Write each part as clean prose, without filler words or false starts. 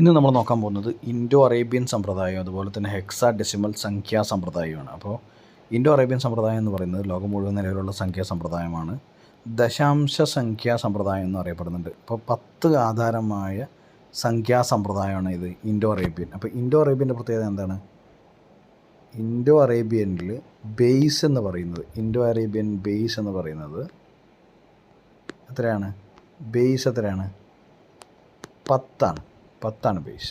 ഇന്ന് നമ്മൾ നോക്കാൻ പോകുന്നത് ഇൻഡോ അറേബ്യൻ സമ്പ്രദായം അതുപോലെ തന്നെ ഹെക്സാഡെസിമൽ സംഖ്യാ സമ്പ്രദായമാണ്. അപ്പോൾ ഇൻഡോ അറേബ്യൻ സമ്പ്രദായം എന്ന് പറയുന്നത് ലോകം മുഴുവൻ നിലവിലുള്ള സംഖ്യാ സമ്പ്രദായമാണ്. ദശാംശ സംഖ്യാ സമ്പ്രദായം എന്ന് അറിയപ്പെടുന്നുണ്ട്. അപ്പോൾ 10 ആധാരമായ സംഖ്യാ സമ്പ്രദായമാണ് ഇത് ഇൻഡോ അറേബ്യൻ. അപ്പോൾ ഇൻഡോ അറേബ്യൻ്റെ പ്രത്യേകത എന്താണ്? ഇൻഡോ അറേബ്യനിൽ ബേസ് എന്ന് പറയുന്നത് ബേസ് എന്ന് പറയുന്നത് എത്രയാണ്? ബേസ് എത്രയാണ്? 10 ബേസ്.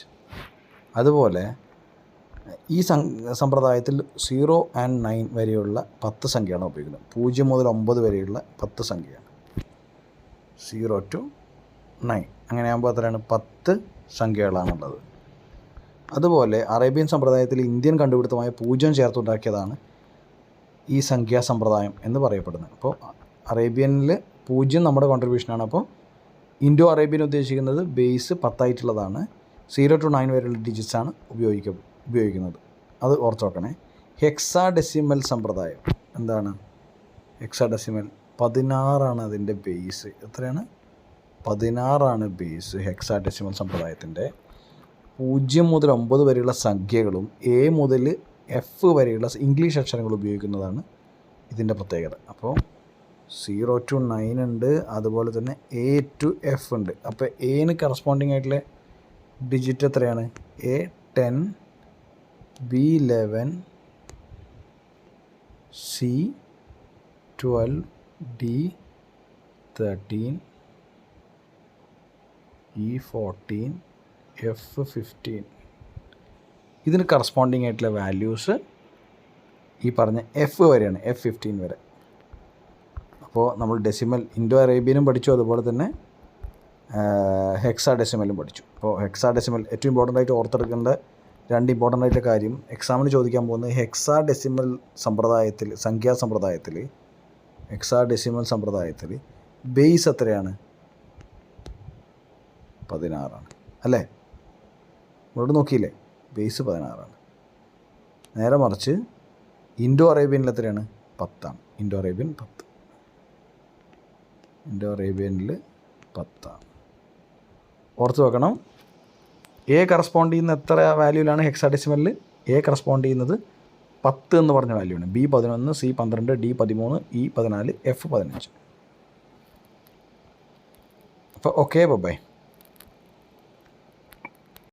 അതുപോലെ ഈ സമ്പ്രദായത്തിൽ 0 and 9 വരെയുള്ള 10 സംഖ്യയാണ് ഉപയോഗിക്കുന്നത്. 0 മുതൽ 9 വരെയുള്ള 10 സംഖ്യയാണ്. 0 to 9 അങ്ങനെയാകുമ്പോൾ എത്രയാണ്? 10 സംഖ്യകളാണുള്ളത്. അതുപോലെ അറേബ്യൻ സമ്പ്രദായത്തിൽ ഇന്ത്യൻ കണ്ടുപിടുത്തമായ 0 ചേർത്തുണ്ടാക്കിയതാണ് ഈ സംഖ്യാ സമ്പ്രദായം എന്ന് പറയപ്പെടുന്നത്. അപ്പോൾ അറേബ്യനിൽ 0 നമ്മുടെ കോൺട്രിബ്യൂഷനാണ്. അപ്പോൾ ഇൻഡോ അറേബ്യൻ ഉദ്ദേശിക്കുന്നത് ബേസ് 10 ആയിട്ടുള്ളതാണ്. 0 to 9 വരെയുള്ള ഡിജിറ്റ്സാണ് ഉപയോഗിക്കുന്നത്. അത് ഓർത്ത് വെക്കണേ. ഹെക്സാഡെസിമൽ സമ്പ്രദായം എന്താണ്? ഹെക്സാഡെസിമൽ 16 അതിൻ്റെ ബേസ്. എത്രയാണ്? 16 ബേസ് ഹെക്സാഡെസിമൽ സമ്പ്രദായത്തിൻ്റെ. 0 മുതൽ 9 വരെയുള്ള സംഖ്യകളും A മുതൽ F വരെയുള്ള ഇംഗ്ലീഷ് അക്ഷരങ്ങൾ ഉപയോഗിക്കുന്നതാണ് ഇതിൻ്റെ പ്രത്യേകത. അപ്പോൾ 0 to 9 ഉണ്ട്, അതുപോലെ തന്നെ A to F ഉണ്ട്. അപ്പോൾ Aന് കറസ്പോണ്ടിങ് ആയിട്ടുള്ള ഡിജിറ്റ് എത്രയാണ്? A10, B11, C12, D13, E14, F15. ഇതിന് കറസ്പോണ്ടിങ് ആയിട്ടുള്ള വാല്യൂസ് ഈ പറഞ്ഞ F വരെയാണ്, F15 വരെ. അപ്പോൾ നമ്മൾ ഡെസിമൽ ഇൻഡോ അറേബ്യനും പഠിച്ചു, അതുപോലെ തന്നെ ഹെക്സാഡെസിമലും പഠിച്ചു. അപ്പോൾ ഹെക്സാഡെസിമൽ ഏറ്റവും ഇമ്പോർട്ടൻ്റ് ആയിട്ട് ഓർത്തെടുക്കേണ്ട 2 ഇമ്പോർട്ടൻ്റ് ആയിട്ടുള്ള കാര്യം, എക്സാമിന് ചോദിക്കാൻ പോകുന്നത് ഹെക്സാഡെസിമൽ സമ്പ്രദായത്തിൽ, സംഖ്യാ സമ്പ്രദായത്തിൽ, ഹെക്സാഡെസിമൽ സമ്പ്രദായത്തിൽ ബേസ് എത്രയാണ്? 16 അല്ലേ? ഇവിടെ നോക്കിയില്ലേ? ബേസ് 16. നേരെ മറിച്ച് ഇൻഡോ അറേബ്യനിൽ എത്രയാണ്? 10. ഇൻഡോ അറേബ്യനിൽ 10. ഓർത്ത് വെക്കണം. A കറസ്പോണ്ട് ചെയ്യുന്ന എത്ര വാല്യൂലാണ് ഹെക്സാഡെസിമലിൽ? A കറസ്പോണ്ട് ചെയ്യുന്നത് 10 എന്ന് പറഞ്ഞ വാല്യൂയാണ്. B11, C12, D13, E14, F15. അപ്പോൾ ഓക്കെ, ബൈ.